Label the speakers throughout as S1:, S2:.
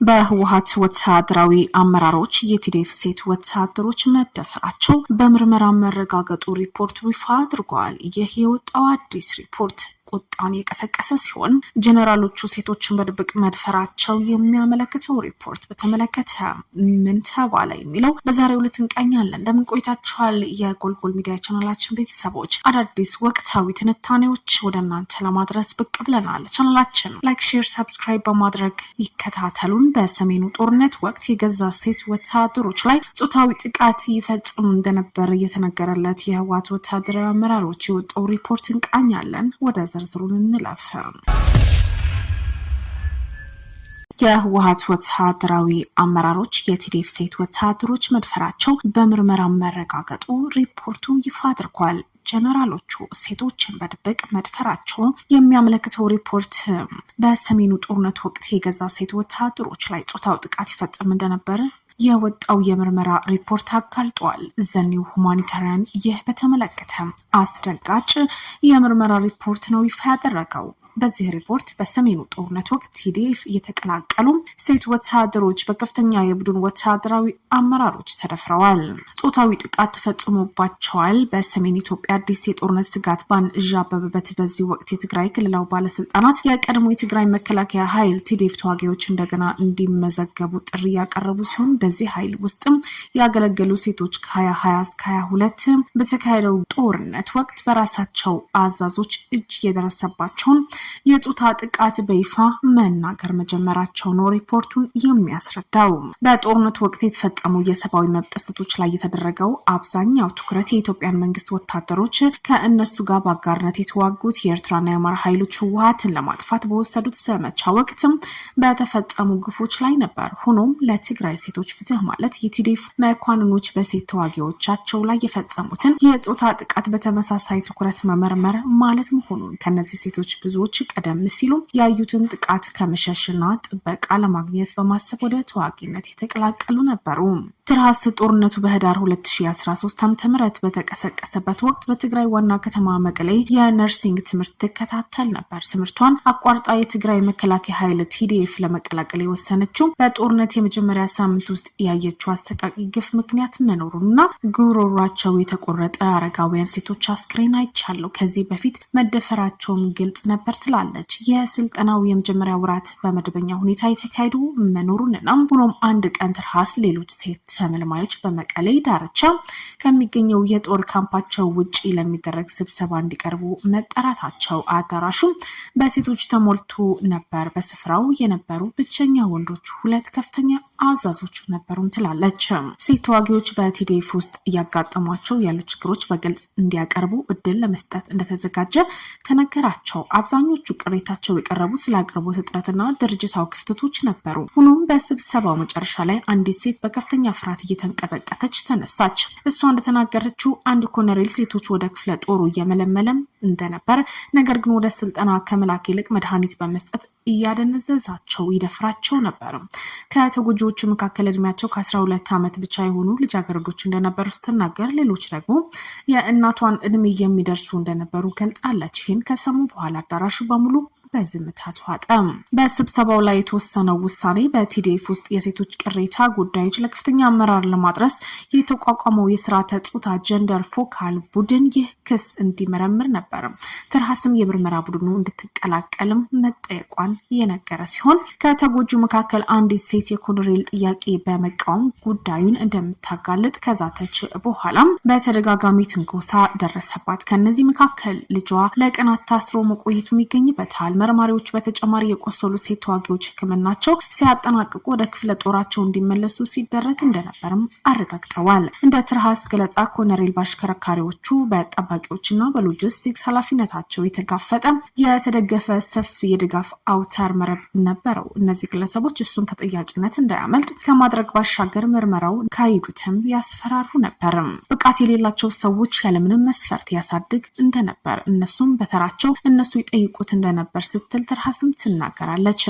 S1: በህወሓት ወታደራዊ አመራሮች የቲዲኤፍ ሴት ወታደሮች መደፈራቸው በምርመራ መረጋገጡ ሪፖርት ይፋ አድርጓል። ይህ የወጣው አዲስ ሪፖርት ቁጣን የቀሰቀሰ ሲሆን ጀነራሎቹ ሴቶችን በድብቅ መድፈራቸው የሚያመለክተው ሪፖርት በተመለከተ ምን ተባለ የሚለው በዛሬው ዕለት እንቃኛለን። እንደምን ቆይታችኋል? የጎልጎል ሚዲያ ቻናላችን ቤተሰቦች አዳዲስ ወቅታዊ ትንታኔዎች ወደ እናንተ ለማድረስ ብቅ ብለናል። ቻናላችን ላይክ፣ ሼር፣ ሰብስክራይብ በማድረግ ይከታተሉን። በሰሜኑ ጦርነት ወቅት የገዛ ሴት ወታደሮች ላይ ጾታዊ ጥቃት ይፈጽም እንደነበር እየተነገረለት የህወሓት ወታደራዊ አመራሮች የወጣው ሪፖርት እንቃኛለን። ወደ ዝርዝሩን እንለፍ። የህወሓት ወታደራዊ አመራሮች የቲዲኤፍ ሴት ወታደሮች መድፈራቸው በምርመራ መረጋገጡ ሪፖርቱ ይፋ አድርጓል። ጀነራሎቹ ሴቶችን በድብቅ መድፈራቸው የሚያመለክተው ሪፖርት በሰሜኑ ጦርነት ወቅት የገዛ ሴት ወታደሮች ላይ ጾታዊ ጥቃት ይፈጽም እንደነበረ የወጣው የምርመራ ሪፖርት አጋልጧል። ዘኒው ሁማኒታሪያን ይህ በተመለከተ አስደንጋጭ የምርመራ ሪፖርት ነው ይፋ ያደረገው። በዚህ ሪፖርት በሰሜኑ ጦርነት ወቅት ቲዲኤፍ የተቀላቀሉ ሴት ወታደሮች በከፍተኛ የቡድን ወታደራዊ አመራሮች ተደፍረዋል፣ ጾታዊ ጥቃት ተፈጽሞባቸዋል። በሰሜን ኢትዮጵያ አዲስ የጦርነት ስጋት ባንዣበበበት በዚህ ወቅት የትግራይ ክልላዊ ባለስልጣናት የቀድሞ የትግራይ መከላከያ ኃይል ቲዲኤፍ ተዋጊዎች እንደገና እንዲመዘገቡ ጥሪ ያቀረቡ ሲሆን በዚህ ኃይል ውስጥም ያገለገሉ ሴቶች ከ2020 እስከ 22 በተካሄደው ጦርነት ወቅት በራሳቸው አዛዞች እጅ የደረሰባቸውን የጾታ ጥቃት በይፋ መናገር መጀመራቸው ነው ሪፖርቱን የሚያስረዳው። በጦርነቱ ወቅት የተፈጸሙ የሰብአዊ መብት ጥሰቶች ላይ የተደረገው አብዛኛው ትኩረት የኢትዮጵያን መንግስት ወታደሮች ከእነሱ ጋር በአጋርነት የተዋጉት የኤርትራና የአማራ ኃይሎች ህወሓትን ለማጥፋት በወሰዱት ዘመቻ ወቅትም በተፈጸሙ ግፎች ላይ ነበር። ሆኖም ለትግራይ ሴቶች ፍትህ ማለት የቲዲኤፍ መኳንኖች በሴት ተዋጊዎቻቸው ላይ የፈጸሙትን የጾታ ጥቃት በተመሳሳይ ትኩረት መመርመር ማለት መሆኑን ከነዚህ ሴቶች ብዙዎች ቀደም ሲሉ ያዩትን ጥቃት ከመሸሽና ጥበቃ ለማግኘት በማሰብ ወደ ተዋጊነት የተቀላቀሉ ነበሩ። ትራስ ጦርነቱ በህዳር 2013 ዓ.ም በተቀሰቀሰበት ወቅት በትግራይ ዋና ከተማ መቀሌ የነርሲንግ ትምህርት ትከታተል ነበር። ትምህርቷን አቋርጣ የትግራይ መከላከያ ኃይል ቲዲኤፍ ለመቀላቀል የወሰነችው በጦርነት የመጀመሪያ ሳምንት ውስጥ ያየችው አሰቃቂ ግፍ ምክንያት መኖሩንና ጉሮሯቸው የተቆረጠ አረጋውያን ሴቶች አስክሬን አይቻለው ከዚህ በፊት መደፈራቸውም ግልጽ ነበር ትላለች። የስልጠናው የመጀመሪያ ወራት በመደበኛ ሁኔታ የተካሄዱ መኖሩንና ሆኖም አንድ ቀን ትርሃስ ሌሎች ሴት ተመልማዮች በመቀሌ ዳርቻ ከሚገኘው የጦር ካምፓቸው ውጪ ለሚደረግ ስብሰባ እንዲቀርቡ መጠራታቸው አዳራሹ በሴቶች ተሞልቶ ነበር። በስፍራው የነበሩ ብቸኛ ወንዶች ሁለት ከፍተኛ አዛዦች ነበሩም ትላለች። ሴት ተዋጊዎች በቲዲኤፍ ውስጥ እያጋጠሟቸው ያሉ ችግሮች በግልጽ እንዲያቀርቡ እድል ለመስጠት እንደተዘጋጀ ተነገራቸው። አብዛኞቹ ቅሬታቸው የቀረቡት ስለ አቅርቦት እጥረትና ድርጅታዊ ክፍተቶች ነበሩ። ሆኖም በስብሰባው መጨረሻ ላይ አንዲት ሴት በከፍተኛ ፍርሃት እየተንቀጠቀጠች ተነሳች። እሷ እንደተናገረችው አንድ ኮሎኔል ሴቶች ወደ ክፍለ ጦሩ እየመለመለም እንደነበር፣ ነገር ግን ወደ ስልጠና ከመላክ ይልቅ መድኃኒት በመስጠት እያደነዘዛቸው ይደፍራቸው ነበር። ከተጎጂዎቹ መካከል እድሜያቸው ከ12 ዓመት ብቻ የሆኑ ልጃገረዶች እንደነበሩ ስትናገር፣ ሌሎች ደግሞ የእናቷን እድሜ የሚደርሱ እንደነበሩ ገልጻለች። ይህን ከሰሙ በኋላ አዳራሹ በሙሉ በዝምታ ተዋጠ። በስብሰባው ላይ የተወሰነው ውሳኔ በቲዲኤፍ ውስጥ የሴቶች ቅሬታ ጉዳዮች ለከፍተኛ አመራር ለማድረስ የተቋቋመው የስርዓተ ጾታ ጀንደር ፎካል ቡድን ይህ ክስ እንዲመረምር ነበር። ትርሃስም የምርመራ ቡድኑ እንድትቀላቀልም መጠየቋን የነገረ ሲሆን ከተጎጂው መካከል አንዲት ሴት የኮሎኔል ጥያቄ በመቃወም ጉዳዩን እንደምታጋልጥ ከዛተች በኋላም በተደጋጋሚ ትንኮሳ ደረሰባት። ከነዚህ መካከል ልጇ ለቀናት ታስሮ መቆየቱ ይገኝበታል። መርማሪዎች በተጨማሪ የቆሰሉ ሴት ተዋጊዎች ሕክምናቸው ሲያጠናቅቁ ወደ ክፍለ ጦራቸው እንዲመለሱ ሲደረግ እንደነበርም አረጋግጠዋል። እንደ ትርሃስ ገለጻ ኮሎኔል በአሽከርካሪዎቹ በጠባቂዎችና በሎጂስቲክስ ኃላፊነታቸው የተጋፈጠ የተደገፈ ሰፊ የድጋፍ አውታር መረብ ነበረው። እነዚህ ግለሰቦች እሱን ተጠያቂነት እንዳያመልጥ ከማድረግ ባሻገር ምርመራው ካይዱትም ያስፈራሩ ነበር። ብቃት የሌላቸው ሰዎች ያለምንም መስፈርት ያሳድግ እንደነበር፣ እነሱም በተራቸው እነሱ ይጠይቁት እንደነበር ስትል ትርሃስም ትናገራለች።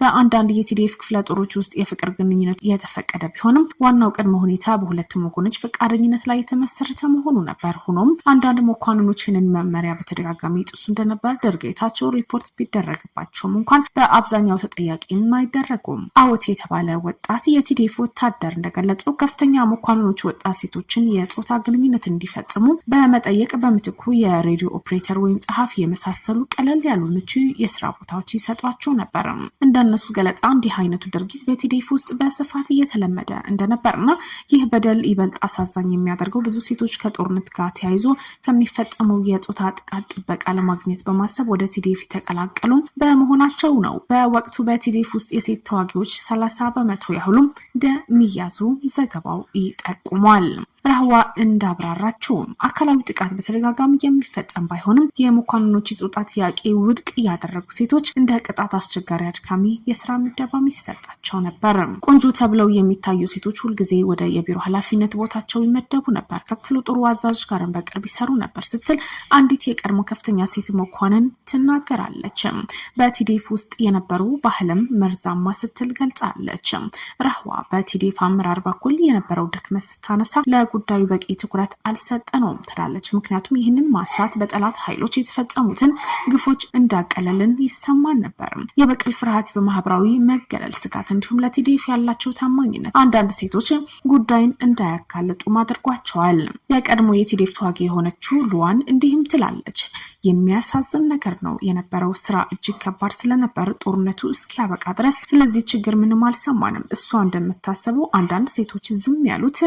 S1: በአንዳንድ የቲዲኤፍ ክፍለ ጦሮች ውስጥ የፍቅር ግንኙነት የተፈቀደ ቢሆንም ዋናው ቅድመ ሁኔታ በሁለቱም ወገኖች ፈቃደኝነት ላይ የተመሰረተ መሆኑ ነበር። ሆኖም አንዳንድ መኳንኖችን መመሪያ በተደጋጋሚ ጥሱ እንደነበር ድርጊታቸው ሪፖርት ቢደረግባቸውም እንኳን በአብዛኛው ተጠያቂ አይደረጉም። አወት የተባለ ወጣት የቲዲኤፍ ወታደር እንደገለጸው ከፍተኛ መኳንኖች ወጣት ሴቶችን የጾታ ግንኙነት እንዲፈጽሙ በመጠየቅ በምትኩ የሬዲዮ ኦፕሬተር ወይም ጸሐፊ የመሳሰሉ ቀለል ያሉ ምቹ የስራ ቦታዎች ይሰጧቸው ነበር። እንደነሱ ገለጻ እንዲህ አይነቱ ድርጊት በቲዲኤፍ ውስጥ በስፋት እየተለመደ እንደነበርና ይህ በደል ይበልጥ አሳዛኝ የሚያደርገው ብዙ ሴቶች ከጦርነት ጋር ተያይዞ ከሚፈጸመው የጾታ ጥቃት ጥበቃ ለማግኘት በማሰብ ወደ ቲዲኤፍ የተቀላቀሉ በመሆናቸው ነው። በወቅቱ በቲዲኤፍ ውስጥ የሴት ተዋጊዎች 30% ያህሉም እንደሚያዙ ዘገባው ይጠቁማል። ረህዋ እንዳብራራችው አካላዊ ጥቃት በተደጋጋሚ የሚፈጸም ባይሆንም የመኳንኖች የጾታ ጥያቄ ውድቅ ያደረጉ ሴቶች እንደ ቅጣት አስቸጋሪ አድካሚ የስራ ምደባም ይሰጣቸው ነበር። ቆንጆ ተብለው የሚታዩ ሴቶች ሁልጊዜ ወደ የቢሮ ኃላፊነት ቦታቸው ይመደቡ ነበር። ከክፍለ ጦሩ አዛዥ ጋርም በቅርብ ይሰሩ ነበር ስትል አንዲት የቀድሞ ከፍተኛ ሴት መኳንን ትናገራለች። በቲዲኤፍ ውስጥ የነበሩ ባህልም መርዛማ ስትል ገልጻለች። ረህዋ በቲዲኤፍ አመራር በኩል የነበረው ድክመት ስታነሳ ጉዳዩ በቂ ትኩረት አልሰጠነውም ትላለች። ምክንያቱም ይህንን ማሳት በጠላት ኃይሎች የተፈጸሙትን ግፎች እንዳቀለልን ይሰማን ነበር። የበቀል ፍርሃት፣ በማህበራዊ መገለል ስጋት እንዲሁም ለቲዲኤፍ ያላቸው ታማኝነት አንዳንድ ሴቶች ጉዳይን እንዳያጋልጡ አድርጓቸዋል። የቀድሞ የቲዲኤፍ ተዋጊ የሆነችው ሉዋን እንዲህም ትላለች። የሚያሳዝን ነገር ነው። የነበረው ስራ እጅግ ከባድ ስለነበር ጦርነቱ እስኪያበቃ ድረስ ስለዚህ ችግር ምንም አልሰማንም። እሷ እንደምታስበው አንዳንድ ሴቶች ዝም ያሉት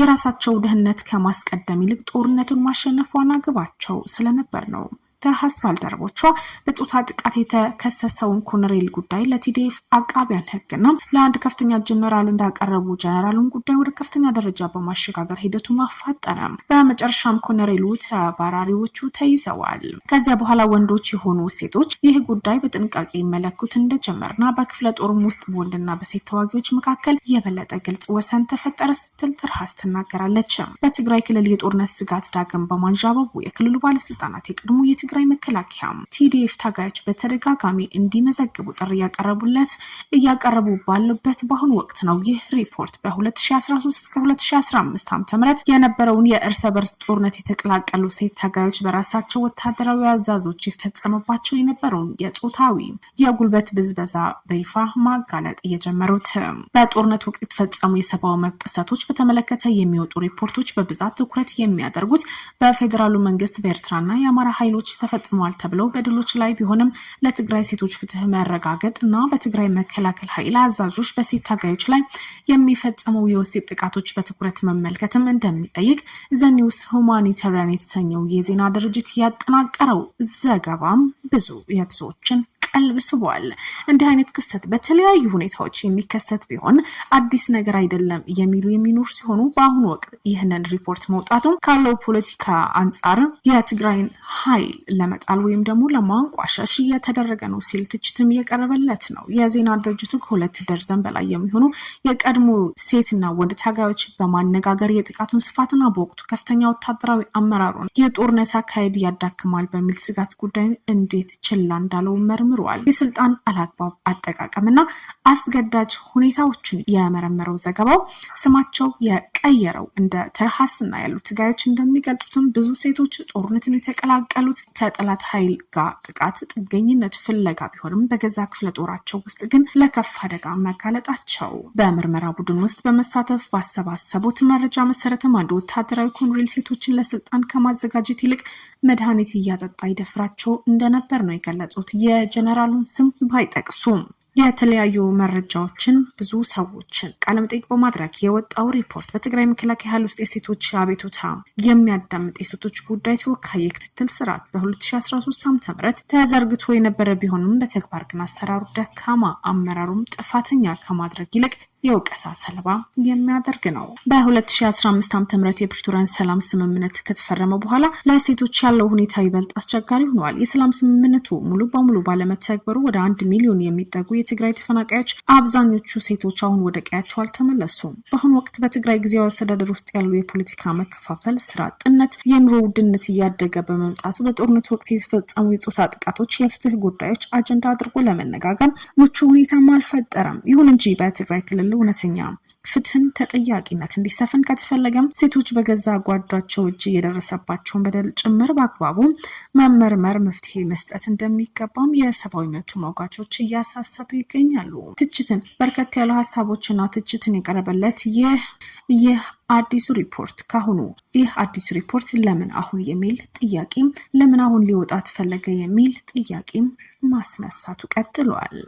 S1: የራሳቸው ደህንነት ከማስቀደም ይልቅ ጦርነቱን ማሸነፏን ግባቸው ስለነበር ነው። ትርሃስ ባልደረቦቿ በጾታ ጥቃት የተከሰሰውን ኮሎኔል ጉዳይ ለቲዲኤፍ አቃቢያን ህግና ለአንድ ከፍተኛ ጀነራል እንዳቀረቡ ጀነራሉን ጉዳይ ወደ ከፍተኛ ደረጃ በማሸጋገር ሂደቱ ማፋጠነ። በመጨረሻም ኮሎኔሉ ተባራሪዎቹ ተይዘዋል። ከዚያ በኋላ ወንዶች የሆኑ ሴቶች ይህ ጉዳይ በጥንቃቄ መለኩት እንደጀመርና በክፍለ ጦሩም ውስጥ በወንድና በሴት ተዋጊዎች መካከል የበለጠ ግልጽ ወሰን ተፈጠረ ስትል ትርሃስ ትናገራለች። በትግራይ ክልል የጦርነት ስጋት ዳግም በማንዣበቡ የክልሉ ባለስልጣናት የቀድሞ የትግራይ መከላከያ ቲዲኤፍ ታጋዮች በተደጋጋሚ እንዲመዘግቡ ጥሪ እያቀረቡ ባሉበት በአሁኑ ወቅት ነው። ይህ ሪፖርት በ2013 እስከ 2015 ዓ.ም የነበረውን የእርስ በርስ ጦርነት የተቀላቀሉ ሴት ታጋዮች በራሳቸው ወታደራዊ አዛዦች ይፈጸምባቸው የነበረውን የጾታዊ የጉልበት ብዝበዛ በይፋ ማጋለጥ የጀመሩት። በጦርነት ወቅት የተፈጸሙ የሰብአዊ መብት ጥሰቶች በተመለከተ የሚወጡ ሪፖርቶች በብዛት ትኩረት የሚያደርጉት በፌዴራሉ መንግስት በኤርትራና የአማራ ኃይሎች ተፈጽሟል ተብለው በድሎች ላይ ቢሆንም ለትግራይ ሴቶች ፍትህ መረጋገጥ እና በትግራይ መከላከል ኃይል አዛዦች በሴት ታጋዮች ላይ የሚፈጸመው የወሲብ ጥቃቶች በትኩረት መመልከትም እንደሚጠይቅ ዘ ኒውስ ሁማኒታሪያን የተሰኘው የዜና ድርጅት ያጠናቀረው ዘገባም የብዙዎችን ቀልብ ስቧል። እንዲህ አይነት ክስተት በተለያዩ ሁኔታዎች የሚከሰት ቢሆን አዲስ ነገር አይደለም የሚኖር ሲሆኑ በአሁኑ ወቅት ይህንን ሪፖርት መውጣቱም ካለው ፖለቲካ አንጻር የትግራይን ኃይል ለመጣል ወይም ደግሞ ለማንቋሸሽ እየተደረገ ነው ሲል ትችትም እየቀረበለት ነው። የዜና ድርጅቱ ከ2 ደርዘን በላይ የሚሆኑ የቀድሞ ሴትና ወንድ ታጋዮች በማነጋገር የጥቃቱን ስፋትና በወቅቱ ከፍተኛ ወታደራዊ አመራሩን የጦርነት አካሄድ ያዳክማል በሚል ስጋት ጉዳይ እንዴት ችላ እንዳለው መርምሯል። የስልጣን አላግባብ አጠቃቀምና አስገዳጅ ሁኔታዎችን የመረመረው ዘገባው ስማቸው የቀየረው እንደ ትርሃስና ያሉት ታጋዮች እንደሚገልጹትም ብዙ ሴቶች ጦርነትን የተቀላቀሉት ከጠላት ኃይል ጋር ጥቃት ጥገኝነት ፍለጋ ቢሆንም በገዛ ክፍለ ጦራቸው ውስጥ ግን ለከፍ አደጋ መጋለጣቸው በምርመራ ቡድን ውስጥ በመሳተፍ ባሰባሰቡት መረጃ መሰረትም አንድ ወታደራዊ ኮሎኔል ሴቶችን ለስልጣን ከማዘጋጀት ይልቅ መድኃኒት እያጠጣ ይደፍራቸው እንደነበር ነው የገለጹት። የጀነራሉን ስም ባይጠቅሱም የተለያዩ መረጃዎችን ብዙ ሰዎችን ቃለመጠይቅ በማድረግ የወጣው ሪፖርት በትግራይ መከላከያ ኃይል ውስጥ የሴቶች አቤቱታ የሚያዳምጥ የሴቶች ጉዳይ ተወካይ የክትትል ስርዓት በ2013 ዓ.ም ተዘርግቶ የነበረ ቢሆንም በተግባር ግን አሰራሩ ደካማ፣ አመራሩም ጥፋተኛ ከማድረግ ይልቅ የወቀሳ ሰለባ የሚያደርግ ነው። በ2015 ዓ.ም የፕሪቶሪያን ሰላም ስምምነት ከተፈረመ በኋላ ለሴቶች ያለው ሁኔታ ይበልጥ አስቸጋሪ ሆኗል። የሰላም ስምምነቱ ሙሉ በሙሉ ባለመተግበሩ ወደ 1 ሚሊዮን የሚጠጉ የትግራይ ተፈናቃዮች አብዛኞቹ ሴቶች አሁን ወደ ቀያቸው አልተመለሱም። በአሁኑ ወቅት በትግራይ ጊዜያዊ አስተዳደር ውስጥ ያሉ የፖለቲካ መከፋፈል፣ ስራ አጥነት፣ የኑሮ ውድነት እያደገ በመምጣቱ በጦርነቱ ወቅት የተፈጸሙ የጾታ ጥቃቶች የፍትህ ጉዳዮች አጀንዳ አድርጎ ለመነጋገር ምቹ ሁኔታም አልፈጠረም። ይሁን እንጂ በትግራይ ክልል እውነተኛ ፍትህን ተጠያቂነት እንዲሰፍን ከተፈለገም ሴቶች በገዛ ጓዳቸው እጅ የደረሰባቸውን በደል ጭምር በአግባቡ መመርመር መፍትሄ መስጠት እንደሚገባም የሰብአዊ መብት ተሟጋቾች እያሳሰቡ ይገኛሉ። ትችትን በርከት ያሉ ሀሳቦችና ትችትን የቀረበለት ይህ አዲሱ ሪፖርት ካሁኑ ይህ አዲሱ ሪፖርት ለምን አሁን የሚል ጥያቄ ለምን አሁን ሊወጣ ተፈለገ የሚል ጥያቄ ማስነሳቱ ቀጥሏል።